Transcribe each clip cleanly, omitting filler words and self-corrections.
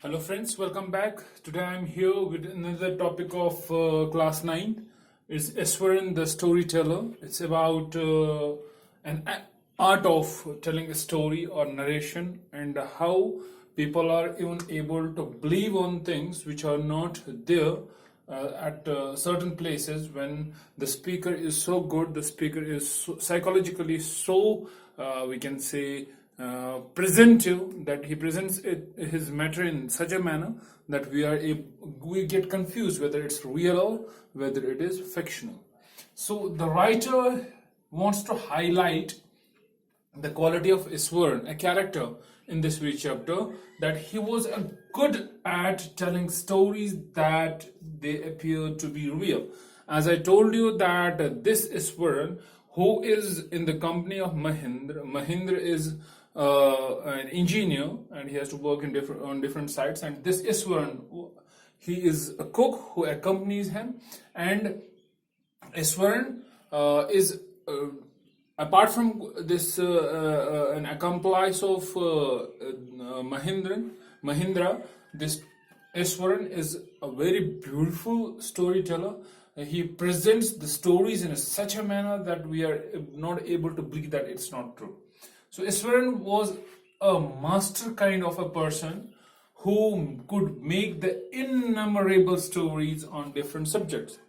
Hello friends, welcome back. Today I'm here with another topic of class 9. It's Iswaran the storyteller. It's about an art of telling a story or narration and how people are even able to believe on things which are not there at certain places when the speaker is so good, the speaker is psychologically so, we can say, presentive, that he presents his matter in such a manner that we get confused whether it's real or whether it is fictional. So the writer wants to highlight the quality of Iswaran, a character in this very chapter, that he was good at telling stories that they appear to be real. As I told you that this Iswaran, who is in the company of Mahindra is an engineer and he has to work in on different sites, and this Iswaran, he is a cook who accompanies him, and Iswaran is apart from this an accomplice of Mahindra, this Iswaran is a very beautiful storyteller. He presents the stories in such a manner that we are not able to believe that it's not true. So Iswaran was a master kind of a person who could make the innumerable stories on different subjects.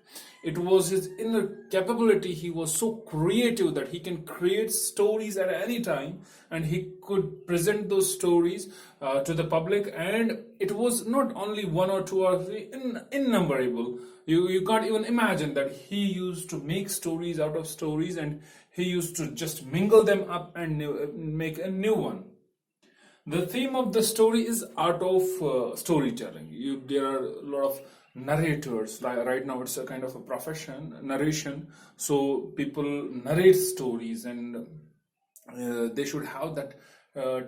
It was his inner capability. He was so creative that he can create stories at any time, and he could present those stories to the public. And it was not only one or two or three, innumerable. You can't even imagine that he used to make stories out of stories, and he used to just mingle them up and make a new one. The theme of the story is art of storytelling. There are a lot of narrators. Like right now, it's a kind of a profession, narration. So people narrate stories, and they should have that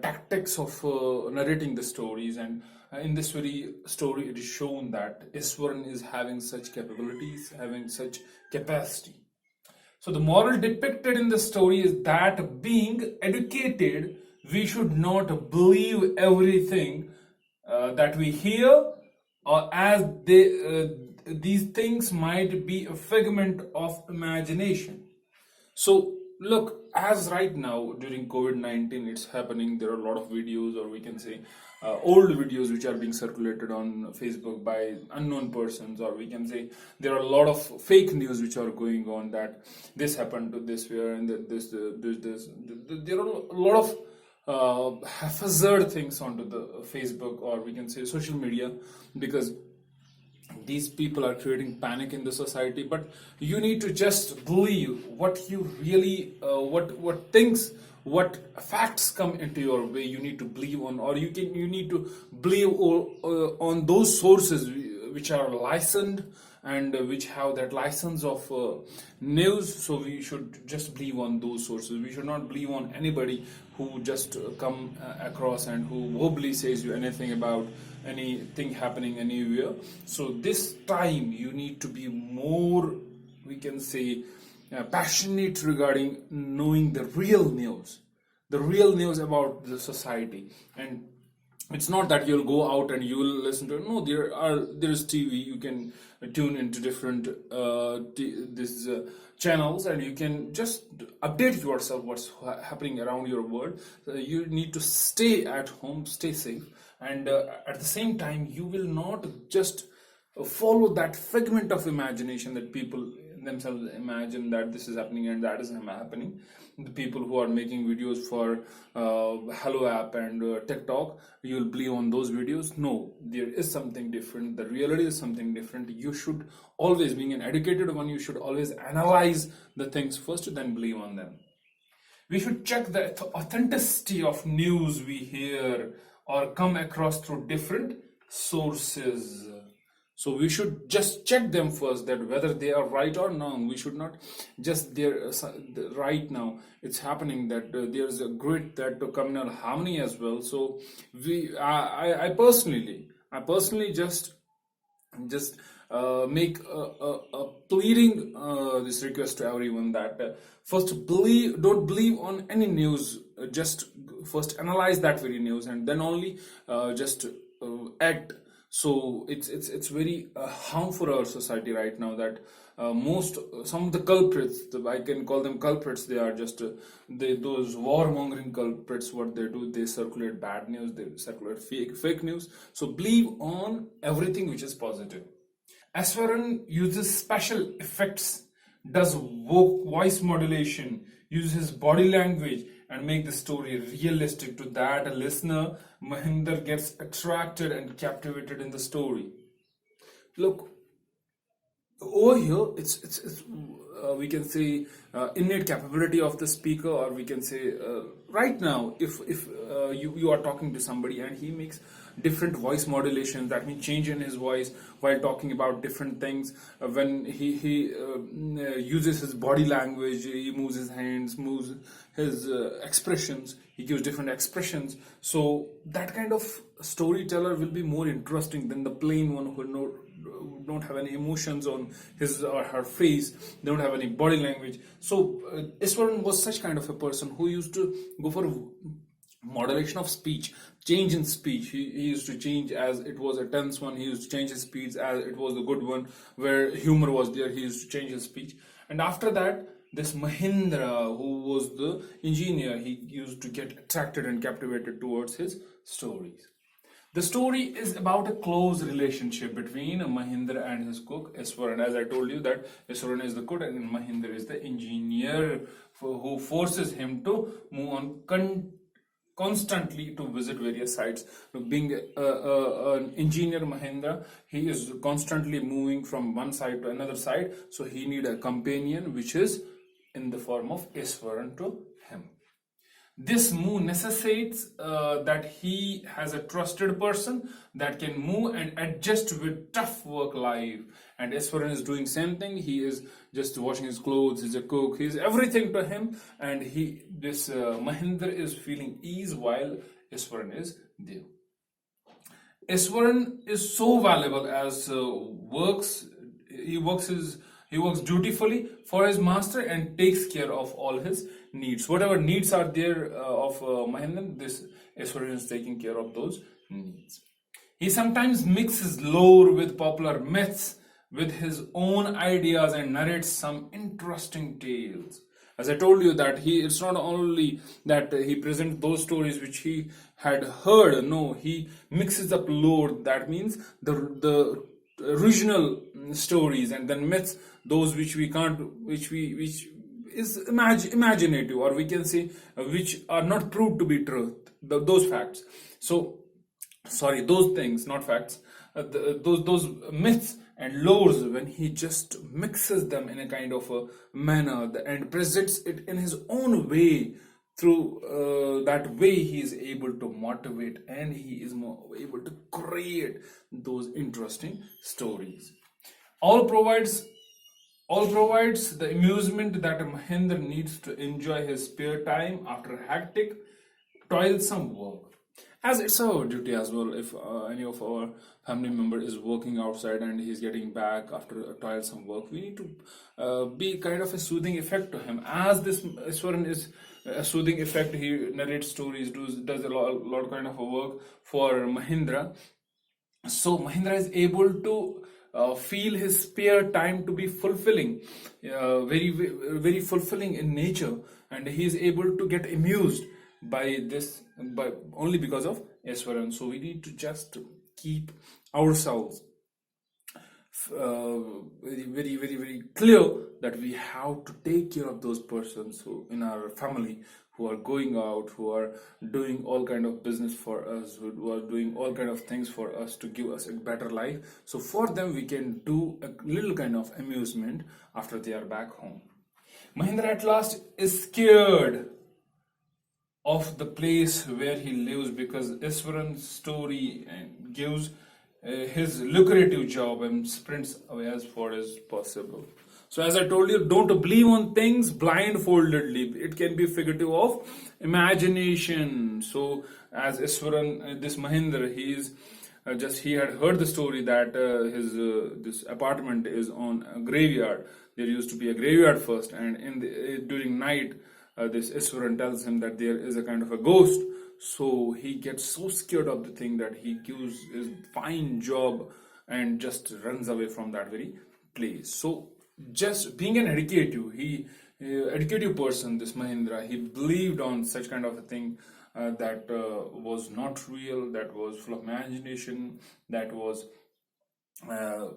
tactics of narrating the stories. And in this very story, it is shown that Iswaran is having such capabilities, having such capacity. So the moral depicted in the story is that being educated, we should not believe everything that we hear, or as these things might be a figment of imagination. So look, as right now during COVID-19 it's happening, there are a lot of videos, or we can say old videos, which are being circulated on Facebook by unknown persons, or we can say there are a lot of fake news which are going on, that this happened to this where and this. There are a lot of haphazard things onto the Facebook, or we can say social media, because these people are creating panic in the society. But you need to just believe what you really what facts come into your way. You need to believe on, or you need to believe on those sources which are licensed and which have that license of news. So we should just believe on those sources. We should not believe on anybody who just come across and who verbally says you anything about anything happening anywhere. So this time you need to be more, we can say, passionate regarding knowing the real news about the society. And it's not that you'll go out and you will listen to it. No, there is TV. You can tune into different channels, and you can just update yourself what's happening around your world. You need to stay at home, stay safe, and at the same time you will not just follow that figment of imagination that people themselves imagine that this is happening and that is happening. The people who are making videos for Hello app and TikTok, you will believe on those videos. No, there is something different. The reality is something different. You should always, being an educated one, you should always analyze the things first, then believe on them. We should check the authenticity of news we hear or come across through different sources. So we should just check them first, that whether they are right or wrong. We should not just right now it's happening that there's a great that communal harmony as well. So I personally just make a pleading this request to everyone, that first don't believe on any news. Just first analyze that very news, and then only just act. So it's very harmful for our society right now that most some of the culprits, I can call them culprits, they are just those warmongering culprits. What they do, they circulate bad news, they circulate fake news. So believe on everything which is positive. Iswaran uses special effects, does voice modulation, uses body language, and make the story realistic to that a listener, Mahinder, gets attracted and captivated in the story. Look, over here it's we can say innate capability of the speaker, or we can say right now if you are talking to somebody and he makes different voice modulations, that means change in his voice while talking about different things, when he uses his body language, he moves his hands, moves his expressions, he gives different expressions. So that kind of storyteller will be more interesting than the plain one who don't have any emotions on his or her face, they don't have any body language. So Iswaran was such kind of a person who used to go for modulation of speech, change in speech. He used to change as it was a tense one, he used to change his speech as it was the good one, where humor was there, he used to change his speech. And after that, this Mahindra, who was the engineer, he used to get attracted and captivated towards his stories. The story is about a close relationship between Mahinder and his cook Iswaran. As I told you that Iswaran is the cook and Mahinder is the engineer who forces him to move on constantly to visit various sites. Being an engineer, Mahinder, he is constantly moving from one side to another side. So he need a companion, which is in the form of Iswaran to him. This move necessitates that he has a trusted person that can move and adjust with tough work life. And Iswaran is doing same thing. He is just washing his clothes. He's a cook. He's everything to him. And Mahinder is feeling ease while Iswaran is there. Iswaran is so valuable as he works dutifully for his master and takes care of all his needs. Whatever needs are there of Mahinder, this Iswaran is taking care of those needs. He sometimes mixes lore with popular myths with his own ideas and narrates some interesting tales. As I told you that it's not only that he presents those stories which he had heard. No, he mixes up lore. That means the original stories and then myths, those which we can't, which is imaginative, or we can say which are not proved to be truth. Those facts. So sorry, those things, not facts. Those myths and lores, when he just mixes them in a kind of a manner and presents it in his own way, through that way he is able to motivate and he is more able to create those interesting stories. All provides the amusement that Mahinder needs to enjoy his spare time after hectic, toilsome work. As it's our duty as well, if any of our family member is working outside and he's getting back after a toilsome work, we need to be kind of a soothing effect to him. As this Iswaran is a soothing effect, he narrates stories, does a lot kind of a work for Mahindra. So Mahindra is able to feel his spare time to be fulfilling, very fulfilling in nature, and he is able to get amused by this, by only because of Iswaran. So we need to just keep ourselves very clear that we have to take care of those persons who in our family who are going out, who are doing all kind of business for us, who are doing all kind of things for us to give us a better life. So for them we can do a little kind of amusement after they are back home. Mahindra at last is scared of the place where he lives because Iswaran's story gives his lucrative job and sprints away as far as possible. So as I told you, don't believe on things blindfoldedly. It can be figurative of imagination. So as Iswaran, this Mahinder, he had heard the story that his this apartment is on a graveyard. There used to be a graveyard first, and during night, this Iswaran tells him that there is a kind of a ghost. So he gets so scared of the thing that he gives his fine job and just runs away from that very place. So just being an educative person, this Mahindra, he believed on such kind of a thing that was not real, that was full of imagination, that was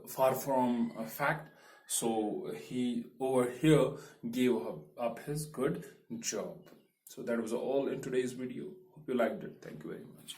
far from a fact. So he over here gave up his good job. So that was all in today's video. Hope you liked it. Thank you very much.